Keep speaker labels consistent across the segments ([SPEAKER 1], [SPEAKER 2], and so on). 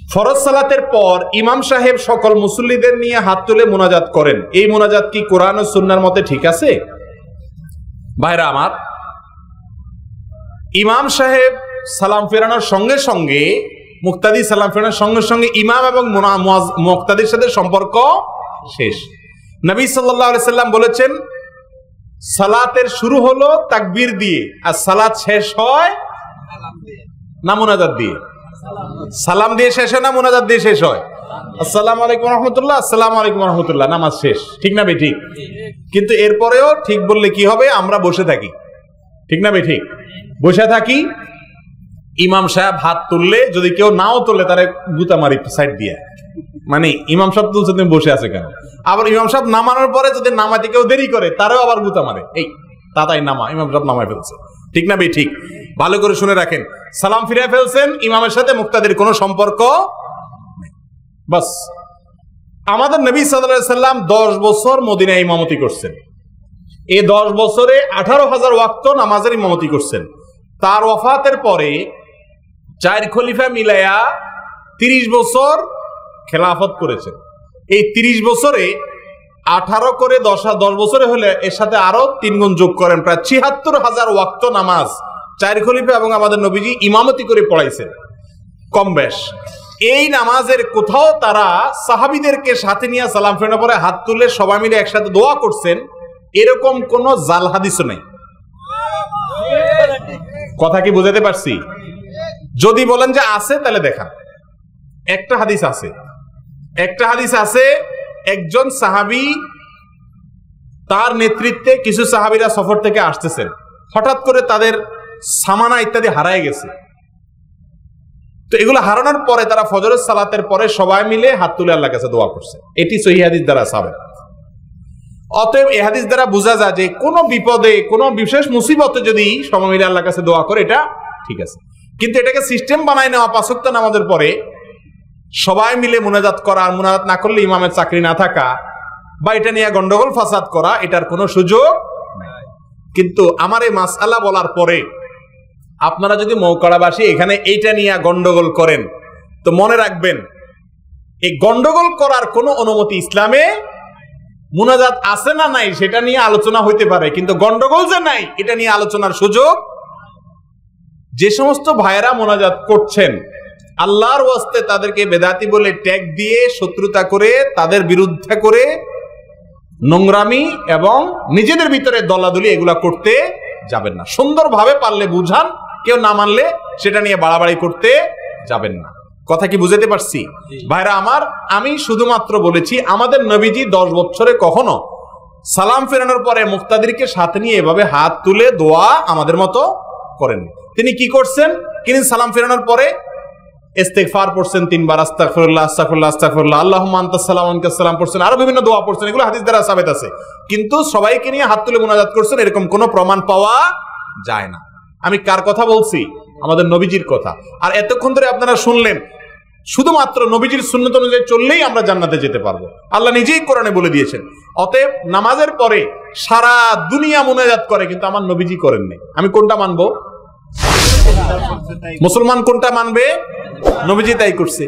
[SPEAKER 1] ফরজ সালাতের পর ইমাম সাহেব সকল মুসল্লিদের নিয়ে হাত তুলে মোনাজাত করেন, এই মোনাজাত কি কোরআন ও সুন্নাহর মতে ঠিক আছে? ভাইরা আমার, ইমাম সাহেব সালাম ফেরানোর সঙ্গে সঙ্গে, মুক্তাদি সালাম ফেরানোর সঙ্গে সঙ্গে ইমাম এবং মুক্তাদির সাথে সম্পর্ক শেষ। নবী সাল্লাল্লাহু আলাইহি সাল্লাম বলেছেন, সালাতের শুরু হলো তাকবীর দিয়ে আর সালাত শেষ হয় না মোনাজাত দিয়ে? সালাম দিয়ে শেষ হয় না মোনাজাত দিয়ে শেষ হয়? আসসালামু আলাইকুম ওয়া রাহমাতুল্লাহ, আসসালামু আলাইকুম ওয়া রাহমাতুল্লাহ, নামাজ শেষ। ঠিক না বেঠিক? কিন্তু এরপরেও ঠিক বললে কি হবে? আমরা বসে থাকি। ঠিক না বেঠিক? বসে থাকি। ইমাম সাহেব হাত তুললে যদি কেউ নাও তোলে তারে গুতা মারি সাইড দিয়ে, মানে ইমাম সাহেব তুলছে তুমি বসে আছে কেন? আবার ইমাম সাহেব নামানোর পরে যদি নামাতে কেউ দেরি করে তারও আবার গুতা মারে, এই তাতাই নামা, ইমাম সাহেব নামায় ফেলছে। ঠিক না বেঠিক? ভালো করে শুনে রাখেন, সালাম ফিরে ফেলছেন, ইমামের সাথে মুক্তাদির কোনো সম্পর্ক নেই। বাস। আমাদের নবী সাল্লাল্লাহু আলাইহি সাল্লাম 10 বছর মদিনায় ইমামতি করছেন। এই 10 বছরে 18,000 ওয়াক্ত নামাজের ইমামতি করছেন। তার ওয়াফাতের পরে 4 খলিফা মিলায়া 30 বছর খেলাফত করেছেন। এই 30 বছরে 18 করে 10 বছরে হলে এর সাথে আরো 3 গুণ যোগ করেন, প্রায় 76,000 ওয়াক্ত নামাজ 4 খলিফা এবং আমাদের নবীজি ইমামতি করে পড়াইছেন, কম বেশ। এই নামাজের কোথাও তারা সাহাবীদেরকে সাথে নিয়ে সালাম ফেরানোর পরে হাত তুলে সবাই মিলে একসাথে দোয়া করছেন, এরকম কোন জাল হাদিসও নেই। কথা কি বুঝাতে পারছি? যদি বলেন যে আছে তাহলে দেখান। একটা হাদিস আছে, একটা হাদিস আছে, একজন সাহাবী তার নেতৃত্বে কিছু সাহাবীরা সফর থেকে আসতেছেন, হঠাৎ করে তাদের সামানা ইত্যাদি হারায় গেছে। তো এগুলো হারানোর পরে তারা ফজরের সালাতের পরে সবাই মিলে হাত তুলে আল্লাহর কাছে দোয়া করছে। এটি সহিহ হাদিস দ্বারা সাবেত। অতএব এই হাদিস দ্বারা বোঝা যায় যে কোনো বিপদে, কোনো বিশেষ মুসিবতে যদি সবাই মিলে আল্লাহর কাছে দোয়া করে এটা ঠিক আছে। কিন্তু এটাকে সিস্টেম বানায় নেওয়া, 5 ওয়াক্ত নামাজের পরে সবাই মিলে মুনাজাত করা, আর মুনাজাত না করলে ইমামের চাকরি না থাকা, বা এটা নিয়ে গন্ডগোল ফাসাদ করা, এটার কোনো সুযোগ নাই। কিন্তু আমার এই মাসআলা বলার পরে আপনারা যদি মৌকাড়াবাসী এখানে এইটা নিয়ে গন্ডগোল করেন, তো মনে রাখবেন এই গন্ডগোল করার কোনো অনুমতি ইসলামে, মুনাজাত আছে না নাই সেটা নিয়ে আলোচনা হইতে পারে, কিন্তু গন্ডগোল যে নাই এটা নিয়ে আলোচনার সুযোগ। যে সমস্ত ভাইয়েরা মুনাজাত করছেন, আল্লাহর ওয়াস্তে তাদেরকে বেদাতি বলে ট্যাগ দিয়ে শত্রুতা করে তাদের বিরুদ্ধে করে নোংরামি এবং নিজেদের ভিতরে দলাদলি এগুলা করতে যাবেন না। সুন্দরভাবে পারলে বুঝান, কেউ না মানলে সেটা নিয়ে বাড়াবাড়ি করতে যাবেন না। কথা কি বুঝাতে পারছি? ভাইরা আমার, আমি শুধুমাত্র বলেছি আমাদের নবীজি 10 বছরে কখনো সালাম ফেরানোর পরে মুক্তাদিরকে সাথে নিয়ে এভাবে হাত তুলে দোয়া আমাদের মতো করেন। তিনি কি করছেন? তিনি সালাম ফেরানোর পরে ইস্তিগফার পড়ছেন 3 বার, আস্তাগফিরুল্লাহ আস্তাগফিরুল্লাহ আস্তাগফিরুল্লাহ, আল্লাহুম্মা আনতাস সালাম ওয়া মিনকাস সালাম পড়ছেন, আরো বিভিন্ন দোয়া পড়ছেন, এগুলো হাদিস দ্বারা সাবিত আছে। কিন্তু সবাইকে নিয়ে হাত তুলে মুনাজাত করছেন এরকম কোনো প্রমাণ পাওয়া যায় না। আমি কার কথা বলছি? আমাদের নবীজির কথা। আর এতক্ষণ ধরে আপনারা শুনলেন শুধুমাত্র নবীজির সুন্নত অনুযায়ী চললেই আমরা জান্নাতে যেতে পারবো, আল্লাহ নিজেই কোরআনে বলে দিয়েছেন। অতএব নামাজের পরে সারা দুনিয়া মুনাজাত করে, কিন্তু আমার নবীজি করেননি। আমি কোনটা মানবো? মুসলমান কোনটা মানবে? নবীজি তাই করছে।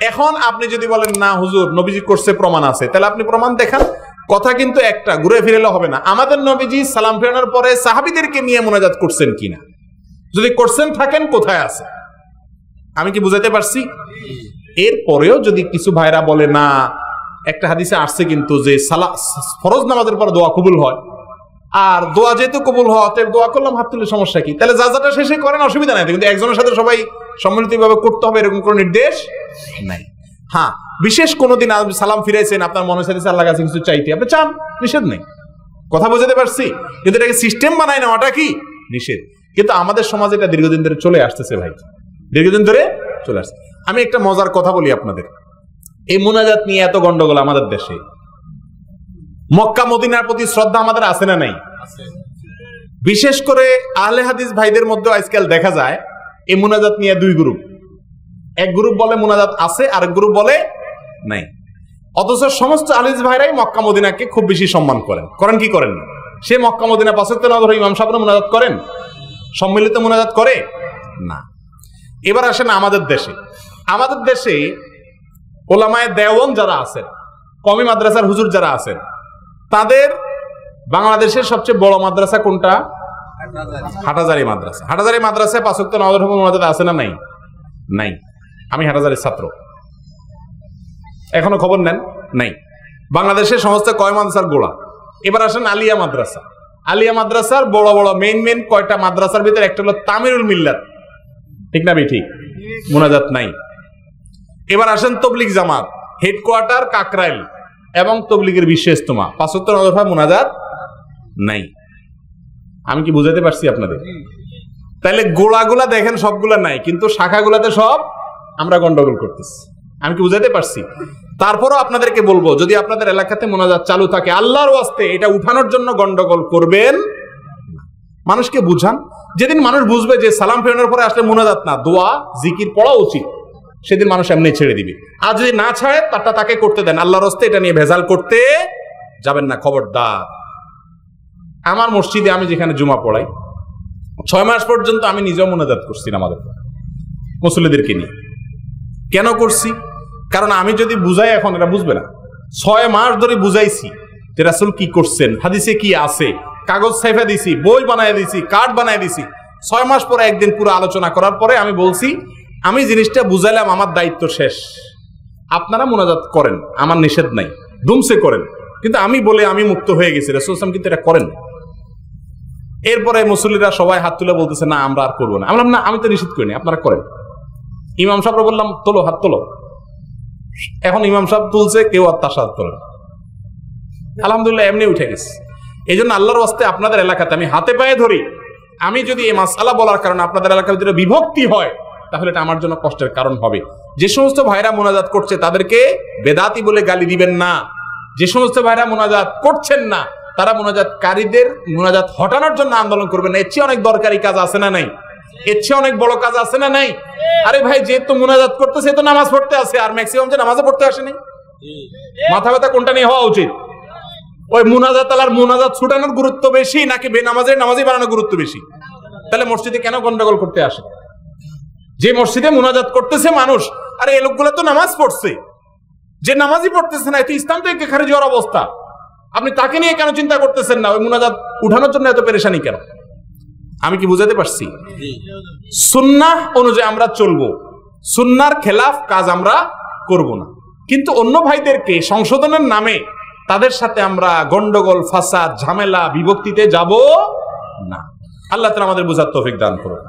[SPEAKER 1] এখন আপনি যদি বলেন না হুজুর নবীজি করছে, প্রমাণ আছে, তাহলে আপনি প্রমাণ দেখান। কথা কিন্তু একটা, ঘুরে ফিরেলে হবে না। আমাদের নবীজি সালাম ফেরানোর পরে সাহাবীদেরকে নিয়ে মুনাজাত করছেন কিনা, যদি করছেন থাকেন কোথায় আছে? আমি কি বুঝাতে পারছি? এরপরেও যদি কিছু ভাইরা বলে না, একটা হাদিসে আসছে কিন্তু যে ফরজ নামাজের পর দোয়া কবুল হয়, আর দোয়া যেহেতু কবুল হয় অতএব দোয়া করলাম হাত তুলে সমস্যা কি? তাহলে যাটা শেষে করেন, অসুবিধা নাই, কিন্তু একজনের সাথে সবাই সম্মিলিতভাবে করতে হবে এরকম কোনো নির্দেশ নাই। হ্যাঁ, বিশেষ কোনোদিন সালাম ফিরাইছেন, আপনার মনে চাইছে আল্লাহর কাছে কিছু চাইতে, আপনি চান, নিষেধ নেই। কথা বুঝাতে পারছি? কিন্তু এটাকে সিস্টেম বানায় নেওয়াটা কি নিষেধ। কিন্তু আমাদের সমাজে এটা দীর্ঘদিন ধরে চলে আসতেছে ভাই, দীর্ঘদিন ধরে চলে আসছে। আমি একটা মজার কথা বলি আপনাদের, এই মুনাজাত নিয়ে এত গন্ডগোল আমাদের দেশে। মক্কা মদিনার প্রতি শ্রদ্ধা আমাদের আছে না নাই? বিশেষ করে আহলে হাদিস ভাইদের মধ্যে আজকাল দেখা যায় এই মুনাজাত নিয়ে 2 গ্রুপ। এক গ্রুপ বলে মুনাজাত আছে, আরেক গ্রুপ বলে নাই। অথচ সমস্ত আহলে হাদিস ভাইরাই মক্কা মদিনাকে খুব বেশি সম্মান করেন। করেন কি করেন না? সে মক্কা মদিনা 5 ওয়াক্ত নামাজ ইমাম সাহেবরা মুনাজাত করেন, সম্মিলিত মুনাজাত করে না। এবার আসেন আমাদের দেশে। আমাদের দেশে ওলামায়ে দেওবন্দ যারা আছেন, কওমি মাদ্রাসার হুজুর যারা আছেন, তাদের বাংলাদেশের সবচেয়ে বড় মাদ্রাসা কোনটা? হাটহাজারী মাদ্রাসা। হাটহাজারী মাদ্রাসায় ৫ ওয়াক্ত নামাজের হুকুম মোনাজাত আছে না নাই? নাই। আমি হাটহাজারীর ছাত্র, এখনো খবর নেন নাই। বাংলাদেশের সমস্ত কয় মাদ্রাসার গোড়া। এবার আসেন আলিয়া মাদ্রাসা। আলিয়া মাদ্রাসার বড় বড় মেইন কয়টা মাদ্রাসার ভিতরে একটা হলো তামিরুল মিল্লাত, ঠিক না ঠিক? মোনাজাত নাই। এবার আসেন তবলিগ জামাত, হেডকোয়ার্টার কাকরাইল এবং তবলিগের বিশ্ব ইজতেমা, ৫ ওয়াক্ত নামাজের মোনাজাত নাই। আমি কি বুঝাতে পারছি আপনাদের? তাহলে গোড়াগুলা দেখেন সবগুলা নাই, কিন্তু শাখাগুলাতে সব আমরা গন্ডগোল করতেছি। আমি কি বুঝাতে পারছি? তারপরও আপনাদেরকে বলবো, যদি আপনাদের এলাকাতে মোনাজাত চালু থাকে, আল্লাহর ওয়াস্তে এটা উঠানোর জন্য গন্ডগোল করবেন। মানুষকে বুঝান। যেদিন মানুষ বুঝবে যে সালাম ফেরানোর পরে আসলে মোনাজাত না, দোয়া জিকির পড়া উচিত, সেদিন মানুষ এমনি ছেড়ে দিবে। আর যদি না ছাড়ে, তারটা তাকে করতে দেন। আল্লাহর ওয়াস্তে এটা নিয়ে ভেজাল করতে যাবেন না, খবরদার। আমার মসজিদে আমি যেখানে জুমা পড়াই, 6 মাস পর্যন্ত আমি নিজেও মোনাজাত করছি আমাদের মুসল্লিদেরকে নিয়ে। কেন করছি? কারণ আমি যদি বুঝাই, এখন এরা বুঝবে না। 6 মাস ধরে বুঝাইছি যে রাসূল কি করছেন, হাদিসে কি আছে, কাগজ ছাইফা দিছি, বই বানায় দিছি, কার্ড বানায় দিছি। 6 মাস পরে একদিন পুরো আলোচনা করার পরে আমি বলছি, আমি জিনিসটা বুঝাইলাম, আমার দায়িত্ব শেষ। আপনারা মোনাজাত করেন, আমার নিষেধ নাই, দুমসে করেন, কিন্তু আমি বলে আমি মুক্ত হয়ে গেছি। রাসূল সাল্লাল্লাহু আলাইহি ওয়াসাল্লাম কিন্তু এটা করেন। এরপরে মুসল্লিরা সবাই হাত তুলে বলতেছে, না আমরা আর করবো না। আমি বললাম, না আমি তো নিষেধ করিনি, আপনারা করেন। ইমাম সাহেবরা বললাম, তোলো, হাত তোলো। এখন ইমাম সাহেব তুলছে, কেউ আর তার সাথে তোলে। আলহামদুলিল্লাহ এমনি উঠে গেছে। এই জন্য আল্লাহর ওয়াস্তে আপনাদের এলাকাতে আমি হাতে পায়ে ধরি, আমি যদি এই মাসআলা বলার কারণে আপনাদের এলাকার ভিতরে বিভক্তি হয়, তাহলে এটা আমার জন্য কষ্টের কারণ হবে। যে সমস্ত ভাইরা মোনাজাত করছে তাদেরকে বেদাতি বলে গালি দিবেন না। যে সমস্ত ভাইরা মোনাজাত করছেন না, তারা মোনাজাতকারীদের মোনাজাত হটানোর জন্য আন্দোলন করবেন। এর চেয়ে অনেক দরকারি কাজ আছে না নাই? এর চেয়ে অনেক বড় কাজ আছে না নাই? আরে ভাই, যে তো মোনাজাত করতেছে, তো নামাজ পড়তে আসে, আর ম্যাক্সিমাম যে নামাজে পড়তে আসে নাই। মাথা ব্যথা কোনটা নিয়ে হওয়া উচিত? ওই মোনাজাত আলার মোনাজাত ছুটানোর গুরুত্ব বেশি, নাকি বেনামাজের নামাজি বানানোর গুরুত্ব বেশি? তাহলে মসজিদে কেন গন্ডগোল করতে আসে? যে মসজিদে মোনাজাত করতেছে মানুষ, আরে এই লোকগুলো তো নামাজ পড়ছে, যে নামাজই পড়তেছে না, এতে ইসলাম থেকে খারিজ হওয়ার অবস্থা। আপনি তাকে নিয়ে কেন চিন্তা করতেছেন না? ওই মোনাজাত উঠানোর জন্য এত পেরেশানি কেন? আমি কি বুঝাতে পারছি? সুন্নাহ অনুযায়ী আমরা চলবো, সুন্নাহর খেলাফ কাজ আমরা করব না। কিন্তু অন্য ভাইদেরকে সংশোধনের নামে তাদের সাথে আমরা গন্ডগোল, ফাসাদ, ঝামেলা, বিভক্তিতে যাব না। আল্লাহ তাআলা আমাদের বুঝার তৌফিক দান করুন।